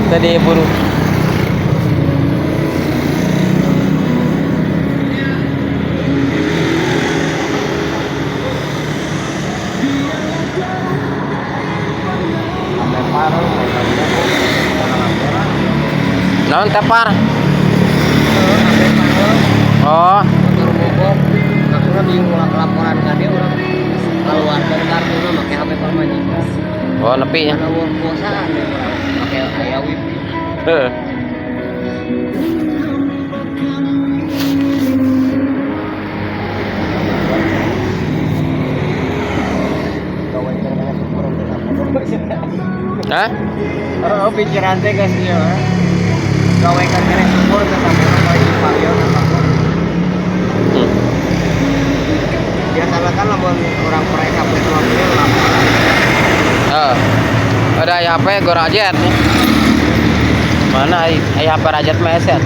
Tadi buru. Naon tepar? Oh, motor mogok. Aku di laporan ka dia urang keluar dari kartuna make HP pamajikan. oh nepi nya. Karena work puasa ada urang make aya wifi. Heeh. Kawan cara syukur untuk apa. Hah? Oh, pikiran teh geus ieu. Gawe kan kene syukur teh sampurna kali parion apa. Hmm. Biasana kan lamun urang proyek HP cuma beli laporan. Ada HP Gorajet nih. Mana ai HP Rajet Meset?